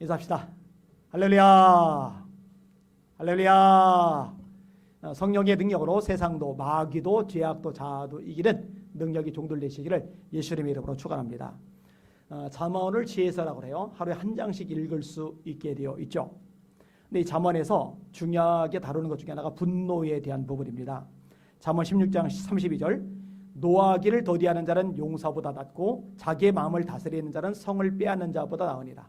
인사합시다. 할렐루야. 할렐루야. 성령의 능력으로 세상도 마귀도 죄악도 자아도 이기는 능력이 종들되시기를 예수님의 이름으로 축원합니다. 잠언을 지혜서라고 해요. 하루에 한 장씩 읽을 수 있게 되어 있죠. 근데 이 잠언에서 중요하게 다루는 것 중에 하나가 분노에 대한 부분입니다. 잠언 16장 32절 노하기를 더디하는 자는 용사보다 낫고 자기의 마음을 다스리는 자는 성을 빼앗는 자보다 나으니라.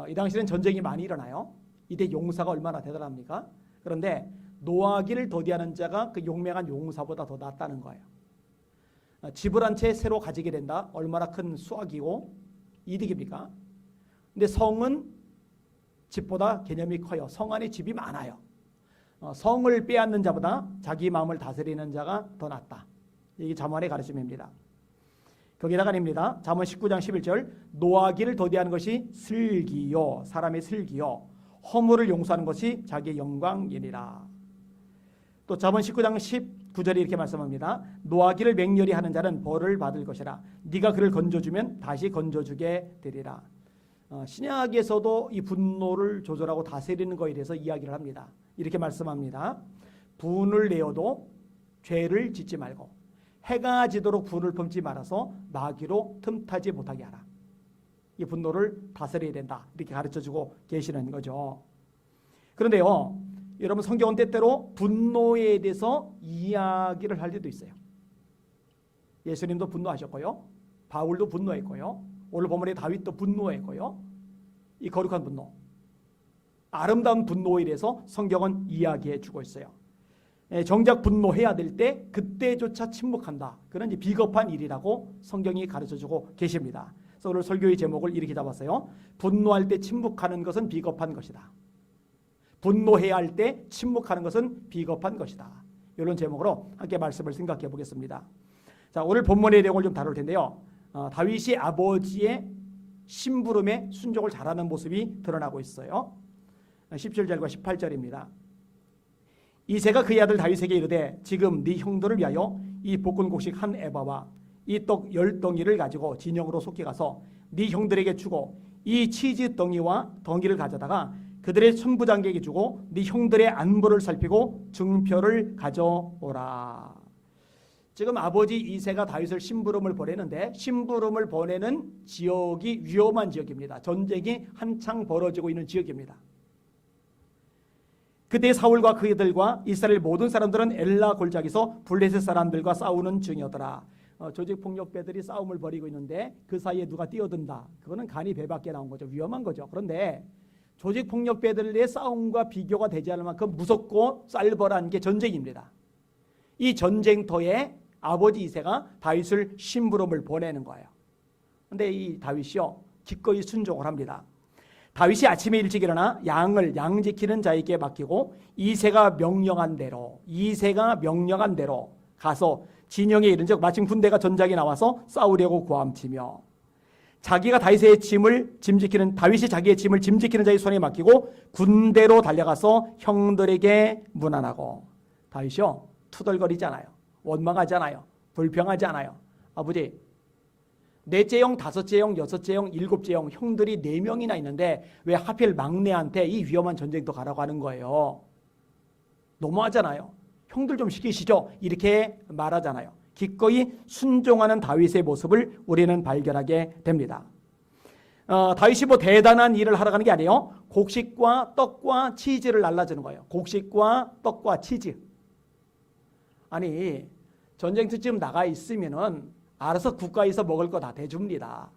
이 당시에는 전쟁이 많이 일어나요. 이때 용사가 얼마나 대단합니까? 그런데 노하기를 더디하는 자가 그 용맹한 용사보다 더 낫다는 거예요. 집을 한 채 새로 가지게 된다. 얼마나 큰 수확이고 이득입니까? 근데 성은 집보다 개념이 커요. 성 안에 집이 많아요. 성을 빼앗는 자보다 자기 마음을 다스리는 자가 더 낫다. 이게 잠언의 가르침입니다. 거기다가 아닙니다. 잠언 19장 11절 노하기를 더디하는 것이 슬기요 사람의 슬기요 허물을 용서하는 것이 자기의 영광이니라. 또 잠언 19장 19절에 이렇게 말씀합니다. 노하기를 맹렬히 하는 자는 벌을 받을 것이라. 네가 그를 건져주면 다시 건져주게 되리라. 신약에서도 이 분노를 조절하고 다스리는 것에 대해서 이야기를 합니다. 이렇게 말씀합니다. 분을 내어도 죄를 짓지 말고 해가 지도록 불을 품지 말아서 마귀로 틈타지 못하게 하라. 이 분노를 다스려야 된다. 이렇게 가르쳐주고 계시는 거죠. 그런데요, 여러분 성경은 때때로 분노에 대해서 이야기를 할 때도 있어요. 예수님도 분노하셨고요. 바울도 분노했고요. 오늘 본문에 다윗도 분노했고요. 이 거룩한 분노, 아름다운 분노에 대해서 성경은 이야기해 주고 있어요. 정작 분노해야 될 때 그때조차 침묵한다. 그런 이제 비겁한 일이라고 성경이 가르쳐주고 계십니다. 그래서 오늘 설교의 제목을 이렇게 잡았어요. 분노할 때 침묵하는 것은 비겁한 것이다. 분노해야 할 때 침묵하는 것은 비겁한 것이다. 이런 제목으로 함께 말씀을 생각해 보겠습니다. 자, 오늘 본문의 내용을 좀 다룰 텐데요. 다윗이 아버지의 심부름에 순종을 잘하는 모습이 드러나고 있어요. 17절과 18절입니다. 이새가 그의 아들 다윗에게 이르되 지금 네 형들을 위하여 이 볶은 곡식 한 에바와 이 떡 10덩이를 가지고 진영으로 속히 가서 네 형들에게 주고 이 치즈 덩이와 덩이를 가져다가 그들의 천부장에게 주고 네 형들의 안부를 살피고 증표를 가져오라. 지금 아버지 이새가 다윗을 심부름을 보내는데 심부름을 보내는 지역이 위험한 지역입니다. 전쟁이 한창 벌어지고 있는 지역입니다. 그때 사울과 그들과 이스라엘 모든 사람들은 엘라 골짜기에서 블레셋 사람들과 싸우는 중이었더라. 조직폭력배들이 싸움을 벌이고 있는데 그 사이에 누가 뛰어든다. 그거는 간이 배 밖에 나온 거죠. 위험한 거죠. 그런데 조직폭력배들의 싸움과 비교가 되지 않을 만큼 무섭고 쌀벌한 게 전쟁입니다. 이 전쟁터에 아버지 이새가 다윗을 심부름을 보내는 거예요. 그런데 이 다윗이요 기꺼이 순종을 합니다. 다윗이 아침에 일찍 일어나 양을 양지키는 자에게 맡기고 이새가 명령한 대로 가서 진영에 이른즉 마침 군대가 전장에 나와서 싸우려고 고함치며 자기가 다윗이 자기의 짐을 짐지키는 자의 손에 맡기고 군대로 달려가서 형들에게 문안하고. 다윗이요 투덜거리지 않아요. 원망하지 않아요. 불평하지 않아요. 아버지, 넷째 형, 다섯째 형, 여섯째 형, 일곱째 형 형들이 4명이나 있는데 왜 하필 막내한테 이 위험한 전쟁도 가라고 하는 거예요. 너무하잖아요. 형들 좀 시키시죠. 이렇게 말하잖아요. 기꺼이 순종하는 다윗의 모습을 우리는 발견하게 됩니다. 다윗이 뭐 대단한 일을 하러 가는 게 아니에요. 곡식과 떡과 치즈를 날라주는 거예요. 곡식과 떡과 치즈. 아니 전쟁터쯤 나가 있으면은 알아서 국가에서 먹을 거 다 대줍니다.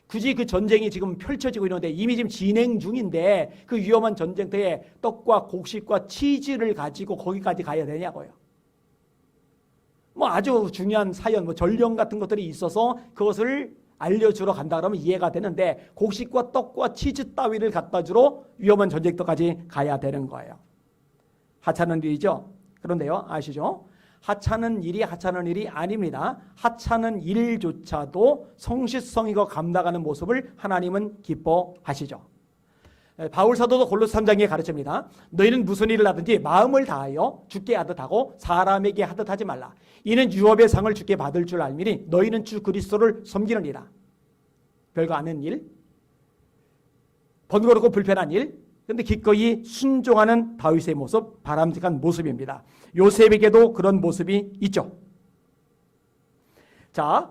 굳이 그 전쟁이 지금 펼쳐지고 있는데 이미 지금 진행 중인데 그 위험한 전쟁터에 떡과 곡식과 치즈를 가지고 거기까지 가야 되냐고요. 뭐 아주 중요한 사연, 뭐 전령 같은 것들이 있어서 그것을 알려주러 간다 그러면 이해가 되는데 곡식과 떡과 치즈 따위를 갖다 주러 위험한 전쟁터까지 가야 되는 거예요. 하찮은 일이죠. 그런데요, 아시죠? 하찮은 일이 아닙니다. 하찮은 일조차도 성실성이고 감당하는 모습을 하나님은 기뻐하시죠. 바울 사도도 골로새 3장에 가르칩니다. 너희는 무슨 일을 하든지 마음을 다하여 주께 하듯 하고 사람에게 하듯 하지 말라. 이는 유업의 상을 주께 받을 줄 알미니 너희는 주 그리스도를 섬기느니라. 별거 아닌 일. 번거롭고 불편한 일, 그런데 기꺼이 순종하는 다윗의 모습, 바람직한 모습입니다. 요셉에게도 그런 모습이 있죠. 자,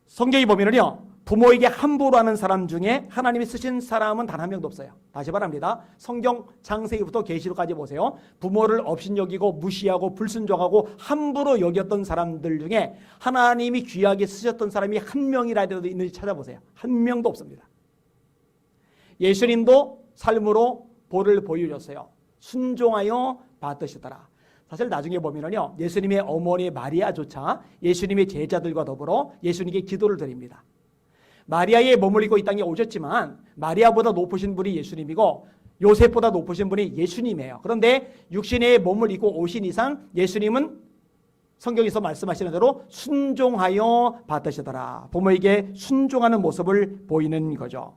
성경에 보면은요, 부모에게 함부로 하는 사람 중에 하나님이 쓰신 사람은 단 한 명도 없어요. 다시 말합니다. 성경 창세기부터 계시록까지 보세요. 부모를 업신여기고 무시하고 불순종하고 함부로 여겼던 사람들 중에 하나님이 귀하게 쓰셨던 사람이 한 명이라도 있는지 찾아보세요. 한 명도 없습니다. 예수님도 삶으로 보를 보여줬어요. 순종하여 받으시더라. 사실 나중에 보면은요, 예수님의 어머니 마리아조차 예수님의 제자들과 더불어 예수님께 기도를 드립니다. 마리아에 머물리고 이 땅에 오셨지만 마리아보다 높으신 분이 예수님이고 요셉보다 높으신 분이 예수님이에요. 그런데 육신에 머물리고 오신 이상 예수님은 성경에서 말씀하시는 대로 순종하여 받으시더라. 부모에게 순종하는 모습을 보이는 거죠.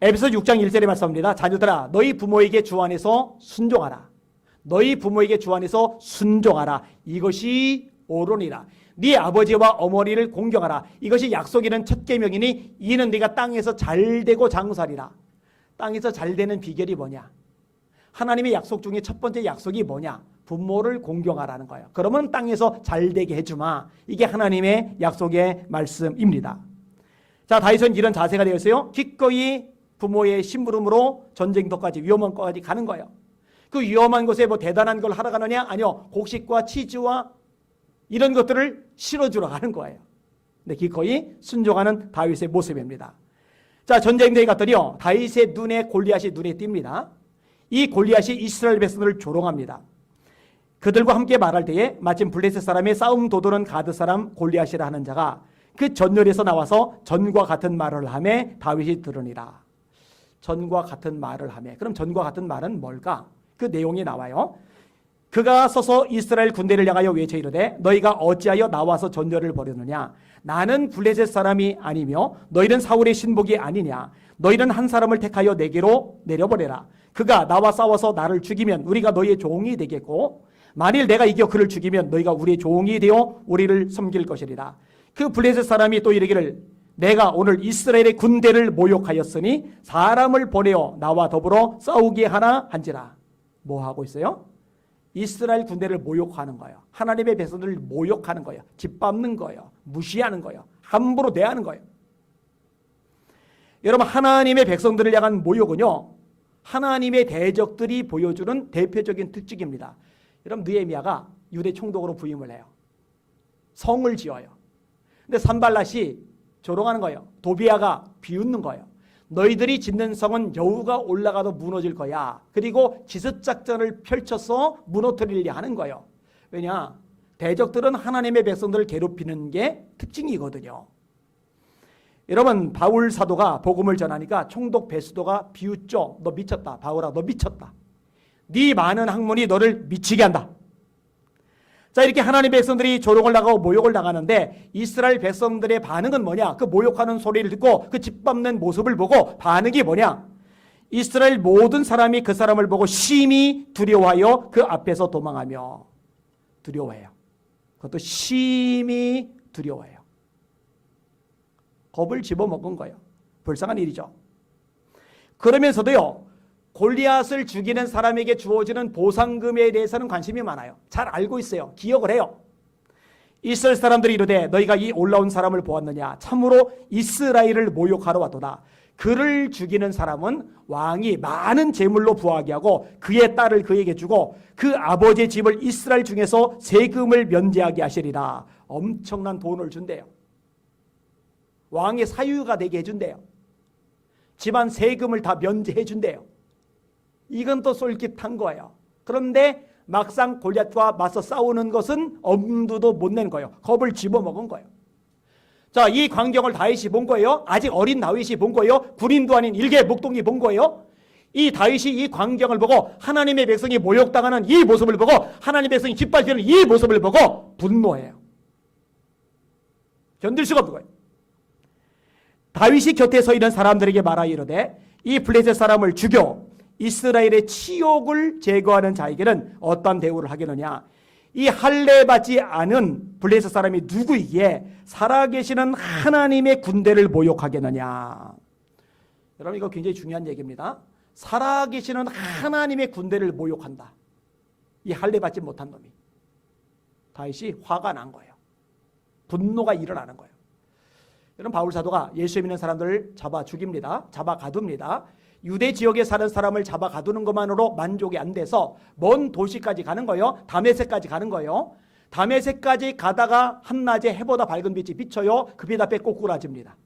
에베소 6장 1절에 말씀합니다. 자녀들아, 너희 부모에게 주 안에서 순종하라. 너희 부모에게 주 안에서 순종하라. 이것이 옳으니라. 네 아버지와 어머니를 공경하라. 이것이 약속이는 첫 계명이니 이는 네가 땅에서 잘되고 장수하리라. 땅에서 잘되는 비결이 뭐냐? 하나님의 약속 중에 첫 번째 약속이 뭐냐? 부모를 공경하라는 거예요. 그러면 땅에서 잘되게 해주마. 이게 하나님의 약속의 말씀입니다. 자, 다윗은 이런 자세가 되었어요. 기꺼이 부모의 심부름으로 전쟁터까지 위험한 곳까지 가는 거예요. 그 위험한 곳에 뭐 대단한 걸 하러 가느냐? 아니요. 곡식과 치즈와 이런 것들을 실어주러 가는 거예요. 근데 기꺼이 순종하는 다윗의 모습입니다. 자, 전쟁터에 갔더니요, 다윗의 눈에 골리앗이 눈에 띕니다. 이 골리앗이 이스라엘 백성들을 조롱합니다. 그들과 함께 말할 때에 마침 블레셋 사람의 싸움 도두는 가드 사람 골리앗이라 하는 자가 그 전열에서 나와서 전과 같은 말을 하매 다윗이 들으니라. 전과 같은 말을 하매. 그럼 전과 같은 말은 뭘까? 그 내용이 나와요. 그가 서서 이스라엘 군대를 향하여 외쳐 이르되 너희가 어찌하여 나와서 전열을 벌이느냐? 나는 블레셋 사람이 아니며 너희는 사울의 신복이 아니냐? 너희는 한 사람을 택하여 내게로 내려보내라. 그가 나와 싸워서 나를 죽이면 우리가 너희의 종이 되겠고 만일 내가 이겨 그를 죽이면 너희가 우리의 종이 되어 우리를 섬길 것이리라. 그 블레셋 사람이 또 이르기를 내가 오늘 이스라엘의 군대를 모욕하였으니 사람을 보내어 나와 더불어 싸우게 하나 한지라. 뭐 하고 있어요? 이스라엘 군대를 모욕하는 거예요. 하나님의 백성들을 모욕하는 거예요. 짓밟는 거예요. 무시하는 거예요. 함부로 대하는 거예요. 여러분, 하나님의 백성들을 향한 모욕은요, 하나님의 대적들이 보여주는 대표적인 특징입니다. 여러분, 느헤미야가 유대 총독으로 부임을 해요. 성을 지어요. 근데 산발랏이 조롱하는 거예요. 도비야가 비웃는 거예요. 너희들이 짓는 성은 여우가 올라가도 무너질 거야. 그리고 기습작전을 펼쳐서 무너뜨리려 하는 거예요. 왜냐? 대적들은 하나님의 백성들을 괴롭히는 게 특징이거든요. 여러분, 바울 사도가 복음을 전하니까 총독 베스도가 비웃죠. 너 미쳤다. 바울아, 너 미쳤다. 네 많은 학문이 너를 미치게 한다. 자, 이렇게 하나님의 백성들이 조롱을 당하고 모욕을 당하는데 이스라엘 백성들의 반응은 뭐냐? 그 모욕하는 소리를 듣고 그 짓밟는 모습을 보고 반응이 뭐냐? 이스라엘 모든 사람이 그 사람을 보고 심히 두려워하여 그 앞에서 도망하며. 두려워해요. 그것도 심히 두려워해요. 겁을 집어먹은 거예요. 불쌍한 일이죠. 그러면서도요, 골리앗을 죽이는 사람에게 주어지는 보상금에 대해서는 관심이 많아요. 잘 알고 있어요. 기억을 해요. 이스라엘 사람들이 이르되 너희가 이 올라온 사람을 보았느냐? 참으로 이스라엘을 모욕하러 왔도다. 그를 죽이는 사람은 왕이 많은 재물로 부하게 하고 그의 딸을 그에게 주고 그 아버지의 집을 이스라엘 중에서 세금을 면제하게 하시리라. 엄청난 돈을 준대요. 왕의 사유가 되게 해준대요. 집안 세금을 다 면제해 준대요. 이건 또 쏠깃한 거예요. 그런데 막상 골리앗과 맞서 싸우는 것은 엄두도 못 낸 거예요. 겁을 집어먹은 거예요. 자, 이 광경을 다윗이 본 거예요. 아직 어린 다윗이 본 거예요. 군인도 아닌 일개 목동이 본 거예요. 이 다윗이 이 광경을 보고 하나님의 백성이 모욕당하는 이 모습을 보고 하나님의 백성이 짓밟히는 이 모습을 보고 분노해요. 견딜 수가 없는 거예요. 다윗이 곁에 서 있는 사람들에게 말하여 이르되 이 블레셋 사람을 죽여 이스라엘의 치욕을 제거하는 자에게는 어떤 대우를 하겠느냐? 이 할례받지 않은 블레셋 사람이 누구이기에 살아계시는 하나님의 군대를 모욕하겠느냐? 여러분 이거 굉장히 중요한 얘기입니다. 살아계시는 하나님의 군대를 모욕한다. 이 할례 받지 못한 놈이. 다윗이 화가 난 거예요. 분노가 일어나는 거예요. 여러분 바울 사도가 예수 믿는 사람들을 잡아 죽입니다. 잡아 가둡니다. 유대 지역에 사는 사람을 잡아 가두는 것만으로 만족이 안 돼서 먼 도시까지 가는 거예요. 다메섹까지 가는 거예요. 다메섹까지 가다가 한낮에 해보다 밝은 빛이 비쳐요. 급이 다 빼고 꼬꾸라집니다.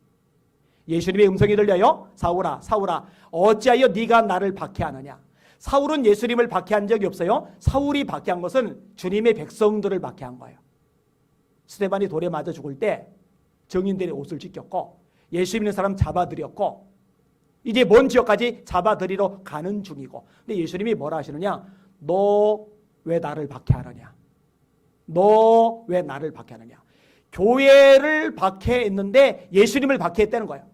예수님의 음성이 들려요. 사울아 사울아 어찌하여 네가 나를 박해하느냐. 사울은 예수님을 박해한 적이 없어요. 사울이 박해한 것은 주님의 백성들을 박해한 거예요. 스데반이 돌에 맞아 죽을 때 정인들의 옷을 찢겼고 예수 믿는 사람 잡아들였고 이제 먼 지역까지 잡아들이러 가는 중이고, 근데 예수님이 뭐라 하시느냐. 너 왜 나를 박해하느냐. 너 왜 나를 박해하느냐. 교회를 박해했는데 예수님을 박해했다는 거예요.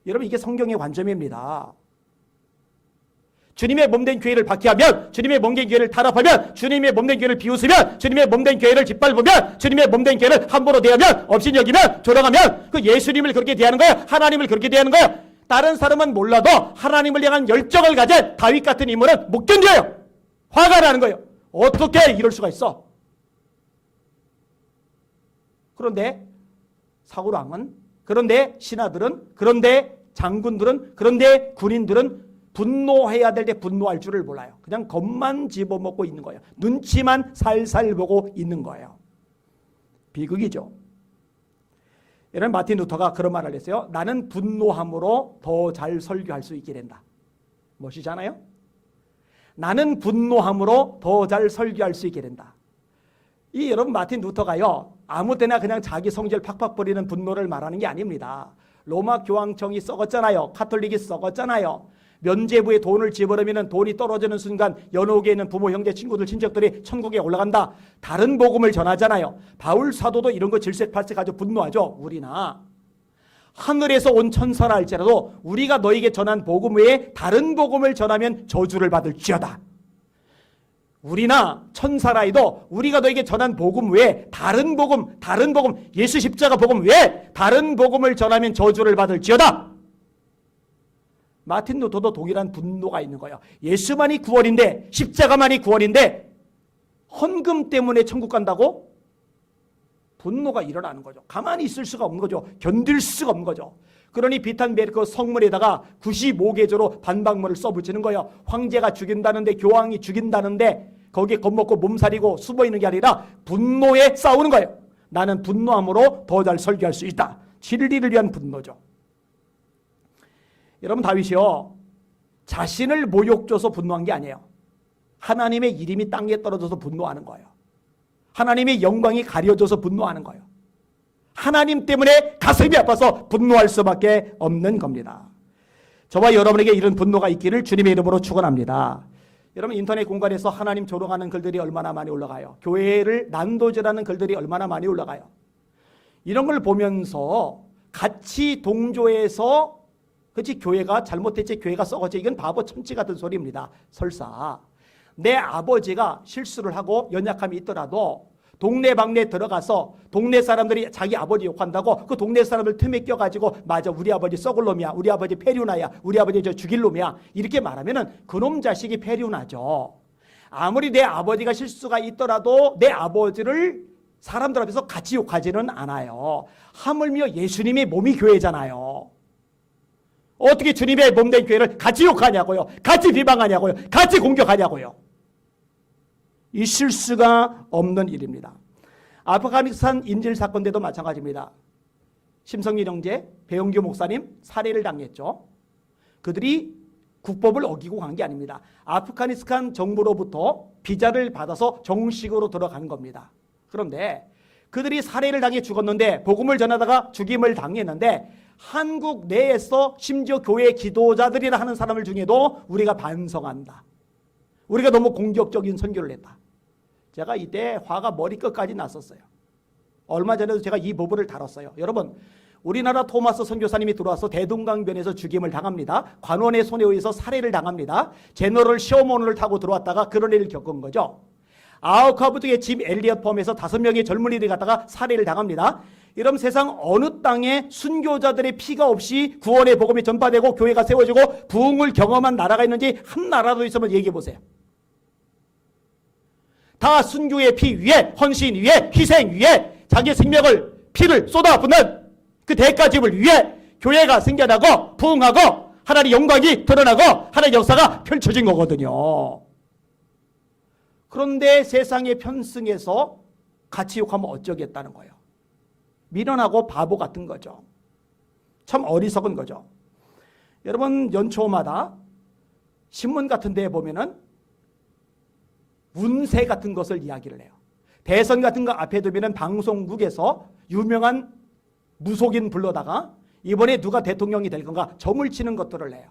여러분 이게 성경의 관점입니다. 주님의 몸된 교회를 박해하면, 주님의 몸된 교회를 탄압하면, 주님의 몸된 교회를 비웃으면, 주님의 몸된 교회를 짓밟으면, 주님의 몸된 교회를 함부로 대하면, 업신여기면, 조롱하면 그 예수님을 그렇게 대하는 거야. 하나님을 그렇게 대하는 거야. 다른 사람은 몰라도 하나님을 향한 열정을 가진 다윗 같은 인물은 못 견뎌요. 화가 나는 거예요. 어떻게 이럴 수가 있어. 그런데 사울왕은, 그런데 신하들은, 그런데 장군들은, 그런데 군인들은 분노해야 될 때 분노할 줄을 몰라요. 그냥 겁만 집어먹고 있는 거예요. 눈치만 살살 보고 있는 거예요. 비극이죠. 이런 마틴 루터가 그런 말을 했어요. 나는 분노함으로 더 잘 설교할 수 있게 된다. 멋이잖아요. 나는 분노함으로 더 잘 설교할 수 있게 된다. 이 여러분 마틴 루터가요, 아무 때나 그냥 자기 성질 팍팍 버리는 분노를 말하는 게 아닙니다. 로마 교황청이 썩었잖아요. 카톨릭이 썩었잖아요. 면죄부에 돈을 집어넣으면 돈이 떨어지는 순간 연옥에 있는 부모, 형제, 친구들, 친척들이 천국에 올라간다. 다른 복음을 전하잖아요. 바울 사도도 이런 거 질색팔색 아주 분노하죠. 우리나 하늘에서 온 천사라 할지라도 우리가 너에게 전한 복음 외에 다른 복음을 전하면 저주를 받을지어다. 우리나 천사라이도 우리가 너에게 전한 복음 외에 다른 복음, 예수 십자가 복음 외에 다른 복음을 전하면 저주를 받을지어다. 마틴 루터도 동일한 분노가 있는 거예요. 예수만이 구원인데, 십자가만이 구원인데 헌금 때문에 천국 간다고? 분노가 일어나는 거죠. 가만히 있을 수가 없는 거죠. 견딜 수가 없는 거죠. 그러니 비탄베르크 성문에다가 95개조로 반박문을 써붙이는 거예요. 황제가 죽인다는데, 교황이 죽인다는데 거기에 겁먹고 몸살이고 숨어있는 게 아니라 분노에 싸우는 거예요. 나는 분노함으로 더 잘 설교할 수 있다. 진리를 위한 분노죠. 여러분 다윗이요, 자신을 모욕줘서 분노한 게 아니에요. 하나님의 이름이 땅에 떨어져서 분노하는 거예요. 하나님의 영광이 가려져서 분노하는 거예요. 하나님 때문에 가슴이 아파서 분노할 수밖에 없는 겁니다. 저와 여러분에게 이런 분노가 있기를 주님의 이름으로 축원합니다. 여러분 인터넷 공간에서 하나님 조롱하는 글들이 얼마나 많이 올라가요. 교회를 난도질하는 글들이 얼마나 많이 올라가요. 이런 걸 보면서 같이 동조해서 그렇지, 교회가 잘못했지, 교회가 썩었지, 이건 바보 천치 같은 소리입니다. 설사 내 아버지가 실수를 하고 연약함이 있더라도 동네방네 들어가서 동네 사람들이 자기 아버지 욕한다고 그 동네 사람들 틈에 껴가지고 맞아, 우리 아버지 썩을 놈이야, 우리 아버지 폐륜아야, 우리 아버지 저 죽일 놈이야, 이렇게 말하면은 그놈 자식이 폐륜아죠. 아무리 내 아버지가 실수가 있더라도 내 아버지를 사람들 앞에서 같이 욕하지는 않아요. 하물며 예수님의 몸이 교회잖아요. 어떻게 주님의 몸된 교회를 같이 욕하냐고요. 같이 비방하냐고요. 같이 공격하냐고요. 있을 수가 없는 일입니다. 아프가니스탄 인질 사건 때도 마찬가지입니다. 심성일 형제, 배영규 목사님 살해를 당했죠. 그들이 국법을 어기고 간 게 아닙니다. 아프가니스탄 정부로부터 비자를 받아서 정식으로 들어간 겁니다. 그런데 그들이 살해를 당해 죽었는데, 복음을 전하다가 죽임을 당했는데, 한국 내에서 심지어 교회 기도자들이라 하는 사람을 중에도 우리가 반성한다. 우리가 너무 공격적인 선교를 했다. 제가 이때 화가 머리끝까지 났었어요. 얼마 전에도 제가 이 부분을 다뤘어요. 여러분, 우리나라 토마스 선교사님이 들어와서 대동강변에서 죽임을 당합니다. 관원의 손에 의해서 살해를 당합니다. 제너럴 셔먼을 타고 들어왔다가 그런 일을 겪은 거죠. 아우카부드의 짐 엘리엇 포함해서 5명의 젊은이들이 갔다가 살해를 당합니다. 이런 세상 어느 땅에 순교자들의 피가 없이 구원의 복음이 전파되고 교회가 세워지고 부흥을 경험한 나라가 있는지 한 나라도 있으면 얘기해 보세요. 다 순교의 피 위에, 헌신 위에, 희생 위에 자기 생명을, 피를 쏟아붓는 그 대가집을 위해 교회가 생겨나고 부흥하고 하나님의 영광이 드러나고 하나님의 역사가 펼쳐진 거거든요. 그런데 세상의 편승에서 같이 욕하면 어쩌겠다는 거예요. 미련하고 바보 같은 거죠. 참 어리석은 거죠. 여러분, 연초마다 신문 같은 데에 보면은 운세 같은 것을 이야기를 해요. 대선 같은 거 앞에 두면은 방송국에서 유명한 무속인 불러다가 이번에 누가 대통령이 될 건가 점을 치는 것들을 해요.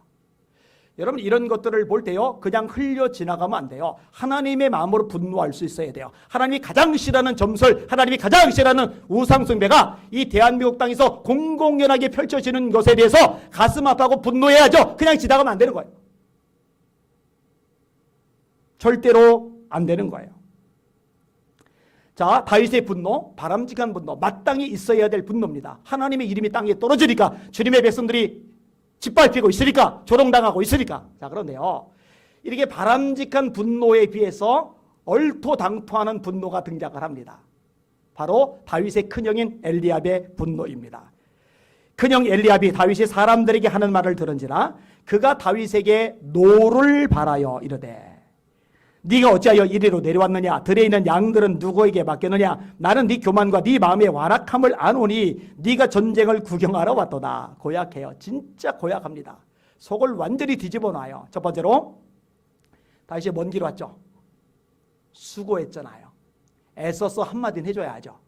여러분, 이런 것들을 볼 때요, 그냥 흘려 지나가면 안 돼요. 하나님의 마음으로 분노할 수 있어야 돼요. 하나님이 가장 싫어하는 점술, 하나님이 가장 싫어하는 우상숭배가 이 대한민국 땅에서 공공연하게 펼쳐지는 것에 대해서 가슴 아파하고 분노해야죠. 그냥 지나가면 안 되는 거예요. 절대로 안 되는 거예요. 자, 다윗의 분노, 바람직한 분노, 마땅히 있어야 될 분노입니다. 하나님의 이름이 땅에 떨어지니까, 주님의 백성들이 짓밟히고 있으니까, 조롱당하고 있으니까. 자, 그런데요, 이렇게 바람직한 분노에 비해서 얼토당토하는 분노가 등장을 합니다. 바로 다윗의 큰형인 엘리압의 분노입니다. 큰형 엘리압이 다윗이 사람들에게 하는 말을 들은지라 그가 다윗에게 노를 바라여 이르되, 네가 어찌하여 이리로 내려왔느냐? 들에 있는 양들은 누구에게 맡겼느냐? 나는 네 교만과 네 마음의 완악함을 아노니 네가 전쟁을 구경하러 왔도다. 고약해요. 진짜 고약합니다. 속을 완전히 뒤집어 놔요. 첫 번째로 다윗이 먼 길 왔죠. 수고했잖아요. 애써서 한마디는 해줘야죠.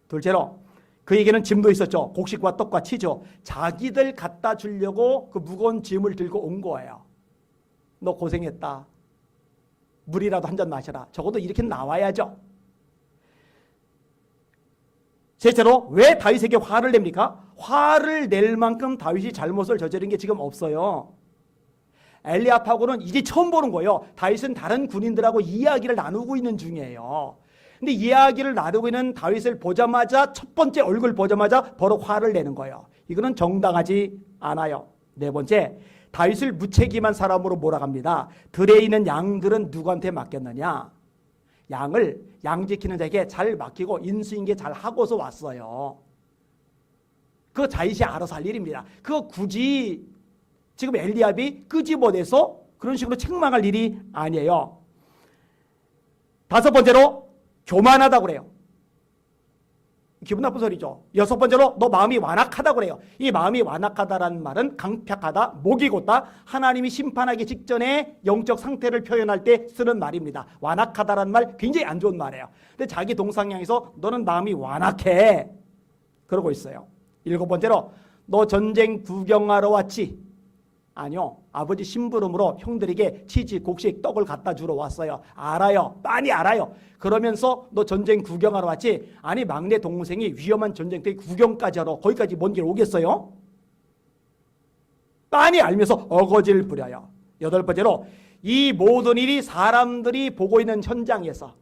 둘째로 그에게는 짐도 있었죠. 곡식과 떡과 치즈. 자기들 갖다 주려고 그 무거운 짐을 들고 온 거예요. 너 고생했다. 물이라도 한 잔 마셔라. 적어도 이렇게 나와야죠. 셋째로 왜 다윗에게 화를 냅니까? 화를 낼 만큼 다윗이 잘못을 저지른 게 지금 없어요. 엘리압하고는 이제 처음 보는 거예요. 다윗은 다른 군인들하고 이야기를 나누고 있는 중이에요. 근데 이야기를 나누고 있는 다윗을 보자마자, 첫 번째 얼굴 보자마자 바로 화를 내는 거예요. 이거는 정당하지 않아요. 네 번째, 다윗을 무책임한 사람으로 몰아갑니다. 들에 있는 양들은 누구한테 맡겼느냐? 양을 양 지키는 자에게 잘 맡기고 인수인계 잘 하고서 왔어요. 그거 다윗이 알아서 할 일입니다. 그거 굳이 지금 엘리압이 끄집어내서 그런 식으로 책망할 일이 아니에요. 다섯 번째로 교만하다고 그래요. 기분 나쁜 소리죠. 여섯 번째로 너 마음이 완악하다고 그래요. 이 마음이 완악하다라는 말은 강팍하다, 목이 곧다, 하나님이 심판하기 직전에 영적 상태를 표현할 때 쓰는 말입니다. 완악하다라는 말 굉장히 안 좋은 말이에요. 근데 자기 동상향에서 너는 마음이 완악해 그러고 있어요. 일곱 번째로 너 전쟁 구경하러 왔지? 아니요. 아버지 심부름으로 형들에게 치즈, 곡식, 떡을 갖다 주러 왔어요. 알아요. 빤히 알아요. 그러면서 너 전쟁 구경하러 왔지? 아니, 막내 동생이 위험한 전쟁터에 구경까지 하러 거기까지 먼 길 오겠어요? 빤히 알면서 어거지를 부려요. 여덟 번째로 이 모든 일이 사람들이 보고 있는 현장에서,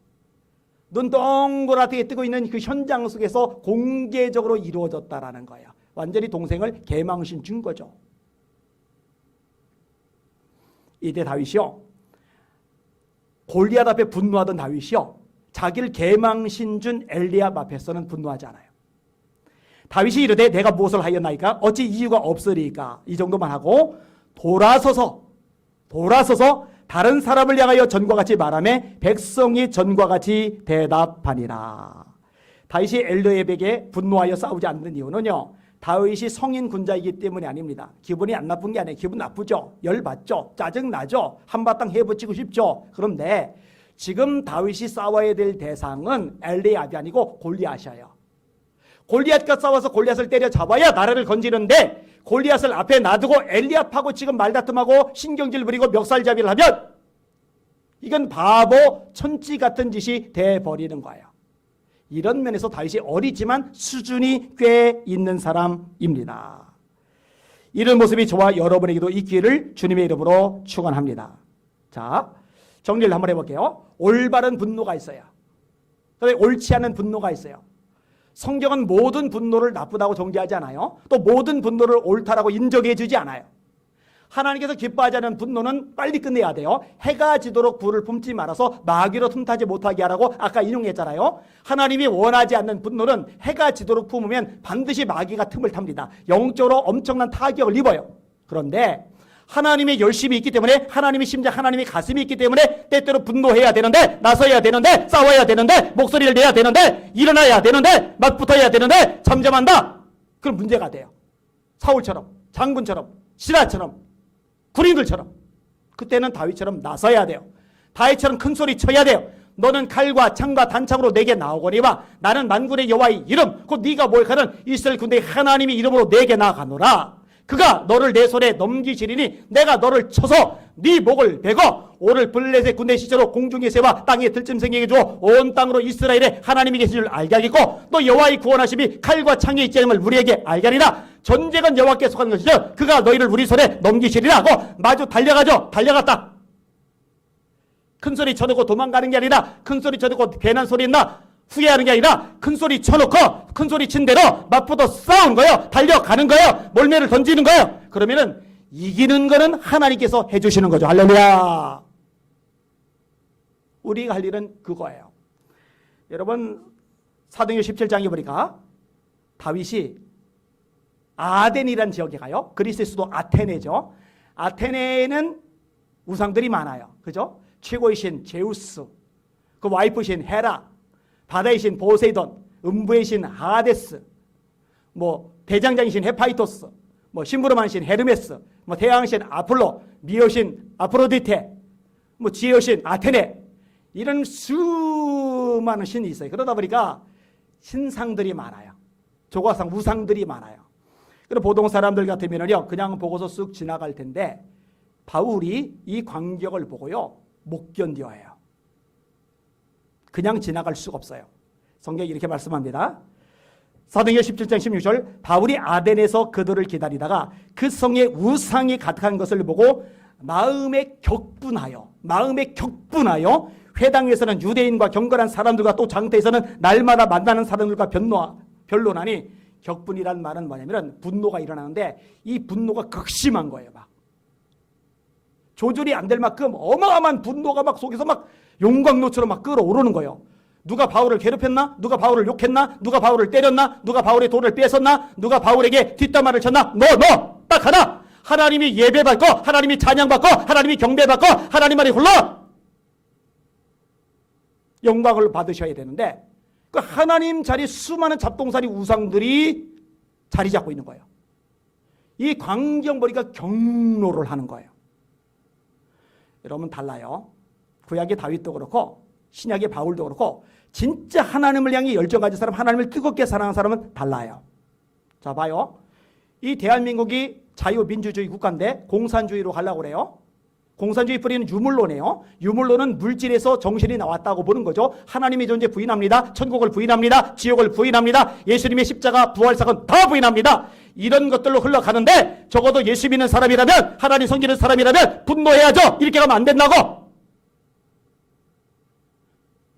눈 동그랗게 뜨고 있는 그 현장 속에서 공개적으로 이루어졌다라는 거예요. 완전히 동생을 개망신 준 거죠. 이때 다윗이요, 골리앗 앞에 분노하던 다윗이요, 자기를 개망신 준 엘리압 앞에서는 분노하지 않아요. 다윗이 이르되 내가 무엇을 하였나이까? 어찌 이유가 없으리까? 이 정도만 하고 돌아서서 다른 사람을 향하여 전과 같이 말하며 백성이 전과 같이 대답하니라. 다윗이 엘리압에게 분노하여 싸우지 않는 이유는요, 다윗이 성인 군자이기 때문이 아닙니다. 기분이 안 나쁜 게 아니에요. 기분 나쁘죠. 열받죠. 짜증나죠. 한바탕 해붙이고 싶죠. 그런데 지금 다윗이 싸워야 될 대상은 엘리압이 아니고 골리앗이에요. 골리앗과 싸워서 골리앗을 때려잡아야 나라를 건지는데 골리앗을 앞에 놔두고 엘리압하고 지금 말다툼하고 신경질 부리고 멱살잡이를 하면 이건 바보 천지 같은 짓이 돼버리는 거예요. 이런 면에서 다윗이 어리지만 수준이 꽤 있는 사람입니다. 이런 모습이 저와 여러분에게도 있기를 주님의 이름으로 축원합니다. 자, 정리를 한번 해볼게요. 올바른 분노가 있어요. 그다음에 옳지 않은 분노가 있어요. 성경은 모든 분노를 나쁘다고 정죄하지 않아요. 또 모든 분노를 옳다라고 인정해 주지 않아요. 하나님께서 기뻐하지 않는 분노는 빨리 끝내야 돼요. 해가 지도록 불을 품지 말아서 마귀로 틈타지 못하게 하라고 아까 인용했잖아요. 하나님이 원하지 않는 분노는 해가 지도록 품으면 반드시 마귀가 틈을 탑니다. 영적으로 엄청난 타격을 입어요. 그런데 하나님의 열심이 있기 때문에, 하나님의 심장, 하나님의 가슴이 있기 때문에 때때로 분노해야 되는데, 나서야 되는데, 싸워야 되는데, 목소리를 내야 되는데, 일어나야 되는데, 맞붙어야 되는데 잠잠한다. 그럼 문제가 돼요. 사울처럼, 장군처럼, 시라처럼, 군인들처럼. 그때는 다윗처럼 나서야 돼요. 다윗처럼 큰 소리 쳐야 돼요. 너는 칼과 창과 단창으로 내게 나오거니와 나는 만군의 여호와의 이름 곧 네가 모욕하는 이스라엘 군대의 하나님의 이름으로 내게 나아가노라. 그가 너를 내 손에 넘기시리니 내가 너를 쳐서 네 목을 베고 오늘 블레셋 군대 시체로 공중의 새와 땅에 들짐승에게 주어 온 땅으로 이스라엘의 하나님이 계신 줄 알게 하겠고 또 여호와의 구원하심이 칼과 창에 있지 않음을 우리에게 알게 하리라. 전쟁은 여호와께 속한 것이죠. 그가 너희를 우리 손에 넘기시리라 하고 마주 달려가죠. 달려갔다. 큰 소리 쳐놓고 도망가는 게 아니라, 큰 소리 쳐놓고 괜한 소리 있나 후회하는 게 아니라, 큰 소리 쳐놓고 큰 소리 친 대로 맞붙어 싸우는 거예요. 달려가는 거예요. 몰매를 던지는 거예요. 그러면은 이기는 거는 하나님께서 해주시는 거죠. 할렐루야. 우리가 할 일은 그거예요. 여러분 사도행전 17장에 보니까 다윗이 아덴이라는 지역에 가요. 그리스의 수도 아테네죠. 아테네에는 우상들이 많아요. 그죠? 최고의 신 제우스, 그 와이프 신 헤라, 바다의 신 보세이돈, 음부의 신 하데스, 뭐 대장장이 신 헤파이토스, 뭐 심부름하는 신 헤르메스, 뭐 태양의 신 아폴로, 미의 신 아프로디테, 뭐 지혜의 신 아테네, 이런 수많은 신이 있어요. 그러다 보니까 신상들이 많아요. 조각상 우상들이 많아요. 그리고 보통 사람들 같으면요 그냥 보고서 쓱 지나갈 텐데 바울이 이 광경을 보고요 못 견뎌해요. 그냥 지나갈 수가 없어요. 성경이 이렇게 말씀합니다. 사도행전 17장 16절 바울이 아덴에서 그들을 기다리다가 그 성에 우상이 가득한 것을 보고 마음에 격분하여 회당에서는 유대인과 경건한 사람들과 또 장터에서는 날마다 만나는 사람들과 변론하니, 격분이란 말은 뭐냐면 분노가 일어나는데 이 분노가 극심한 거예요. 막 조절이 안 될 만큼 어마어마한 분노가 막 속에서 막 용광로처럼 막 끓어오르는 거예요. 누가 바울을 괴롭혔나? 누가 바울을 욕했나? 누가 바울을 때렸나? 누가 바울의 돈을 뺏었나? 누가 바울에게 뒷담화를 쳤나? 너! 딱 하나! 하나님이 예배받고 하나님이 찬양받고 하나님이 경배받고 하나님 말이 흘러 영광을 받으셔야 되는데 그 하나님 자리 수많은 잡동사니 우상들이 자리 잡고 있는 거예요. 이 광경 보니까 경로를 하는 거예요. 여러분 달라요. 구약의 다윗도 그렇고 신약의 바울도 그렇고 진짜 하나님을 향해 열정 가진 사람, 하나님을 뜨겁게 사랑하는 사람은 달라요. 자 봐요. 이 대한민국이 자유민주주의 국가인데 공산주의로 가려고 그래요. 공산주의 뿌리는 유물론이에요. 유물론은 물질에서 정신이 나왔다고 보는 거죠. 하나님의 존재 부인합니다. 천국을 부인합니다. 지옥을 부인합니다. 예수님의 십자가 부활사건 다 부인합니다. 이런 것들로 흘러가는데 적어도 예수 믿는 사람이라면, 하나님 섬기는 사람이라면 분노해야죠. 이렇게 가면 안 된다고.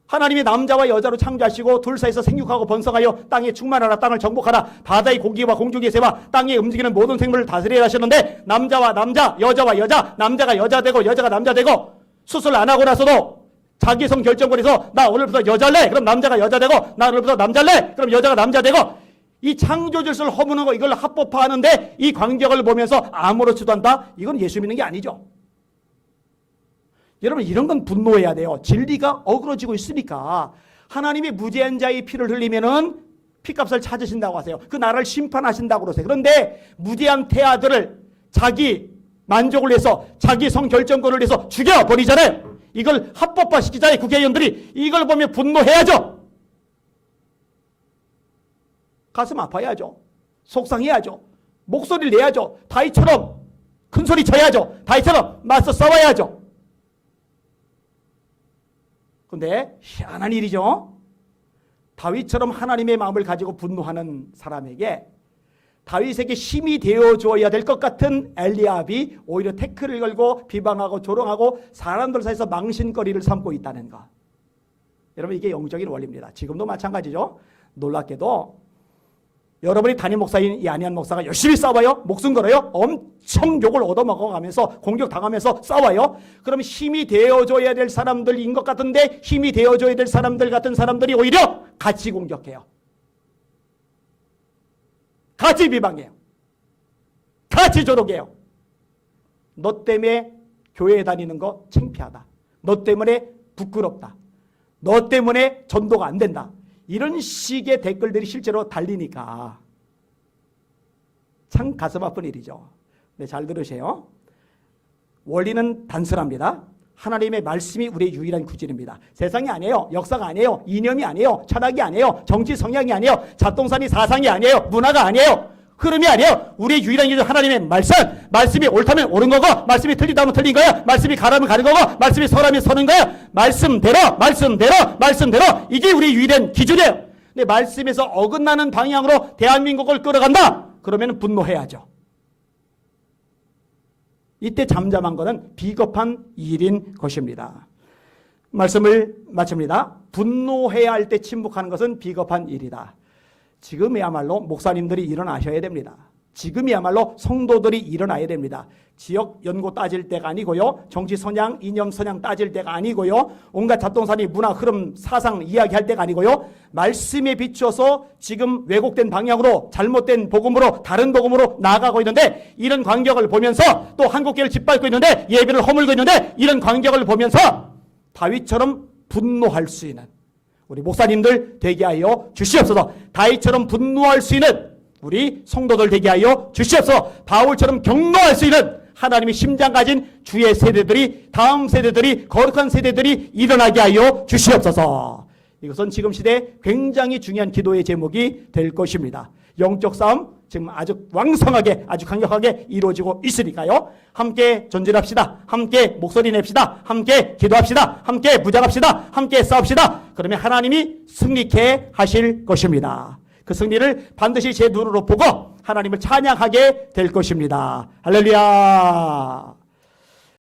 하나님이 남자와 여자로 창조하시고 둘 사이에서 생육하고 번성하여 땅에 충만하라, 땅을 정복하라, 바다의 고기와 공중의 새와 땅에 움직이는 모든 생물을 다스리라 하셨는데 남자와 남자, 여자와 여자, 남자가 여자 되고 여자가 남자 되고 수술 안 하고 나서도 자기 성 결정권에서 나 오늘부터 여자래 그럼 남자가 여자 되고 나 오늘부터 남자래 그럼 여자가 남자 되고 이 창조 질서를 허무는 거 이걸 합법화하는데 이 광경을 보면서 아무렇지도 않다? 이건 예수 믿는 게 아니죠. 여러분 이런 건 분노해야 돼요. 진리가 어그러지고 있으니까. 하나님이 무죄한 자의 피를 흘리면은 피값을 찾으신다고 하세요. 그 나라를 심판하신다고 그러세요. 그런데 무죄한 태아들을 자기 만족을 위해서 자기 성결정권을 위해서 죽여버리잖아요. 이걸 합법화시키자니 국회의원들이 이걸 보면 분노해야죠. 가슴 아파야죠. 속상해야죠. 목소리를 내야죠. 다윗처럼 큰 소리 쳐야죠. 다윗처럼 맞서 싸워야죠. 그런데 희한한 일이죠. 다윗처럼 하나님의 마음을 가지고 분노하는 사람에게 다윗에게 힘이 되어줘야 될 것 같은 엘리압이 오히려 태클을 걸고 비방하고 조롱하고 사람들 사이에서 망신거리를 삼고 있다는 것. 여러분 이게 영적인 원리입니다. 지금도 마찬가지죠. 놀랍게도 여러분이 담임 목사인 이 안희한 목사가 열심히 싸워요. 목숨 걸어요. 엄청 욕을 얻어먹어가면서 공격당하면서 싸워요. 그럼 힘이 되어줘야 될 사람들인 것 같은데 힘이 되어줘야 될 사람들 같은 사람들이 오히려 같이 공격해요. 같이 비방해요. 같이 조롱해요. 너 때문에 교회 다니는 거 창피하다. 너 때문에 부끄럽다. 너 때문에 전도가 안 된다. 이런 식의 댓글들이 실제로 달리니까 참 가슴 아픈 일이죠. 네, 잘 들으세요. 원리는 단순합니다. 하나님의 말씀이 우리의 유일한 구질입니다. 세상이 아니에요. 역사가 아니에요. 이념이 아니에요. 철학이 아니에요. 정치 성향이 아니에요. 잡동사니 사상이 아니에요. 문화가 아니에요. 흐름이 아니에요. 우리의 유일한 기준 하나님의 말씀. 말씀이 옳다면 옳은 거고 말씀이 틀리다면 틀린 거야. 말씀이 가라면 가는 거고 말씀이 서라면 서는 거야. 말씀대로 이게 우리의 유일한 기준이에요. 근데 말씀에서 어긋나는 방향으로 대한민국을 끌어간다. 그러면 분노해야죠. 이때 잠잠한 것은 비겁한 일인 것입니다. 말씀을 마칩니다. 분노해야 할 때 침묵하는 것은 비겁한 일이다. 지금이야말로 목사님들이 일어나셔야 됩니다. 지금이야말로 성도들이 일어나야 됩니다. 지역 연고 따질 때가 아니고요. 정치 선양, 이념 선양 따질 때가 아니고요. 온갖 잡동사니 문화 흐름 사상 이야기할 때가 아니고요. 말씀에 비춰서 지금 왜곡된 방향으로 잘못된 복음으로 다른 복음으로 나아가고 있는데 이런 광경을 보면서 또 한국교회를 짓밟고 있는데 예배를 허물고 있는데 이런 광경을 보면서 다윗처럼 분노할 수 있는 우리 목사님들 되게 하여 주시옵소서. 다윗처럼 분노할 수 있는 우리 성도들 되게 하여 주시옵소서. 바울처럼 격노할 수 있는 하나님의 심장 가진 주의 세대들이 다음 세대들이 거룩한 세대들이 일어나게 하여 주시옵소서. 이것은 지금 시대에 굉장히 중요한 기도의 제목이 될 것입니다. 영적 싸움 지금 아주 왕성하게 아주 강력하게 이루어지고 있으니까요. 함께 전진합시다. 함께 목소리 냅시다. 함께 기도합시다. 함께 무장합시다. 함께 싸웁시다. 그러면 하나님이 승리케 하실 것입니다. 그 승리를 반드시 제 눈으로 보고 하나님을 찬양하게 될 것입니다. 할렐루야.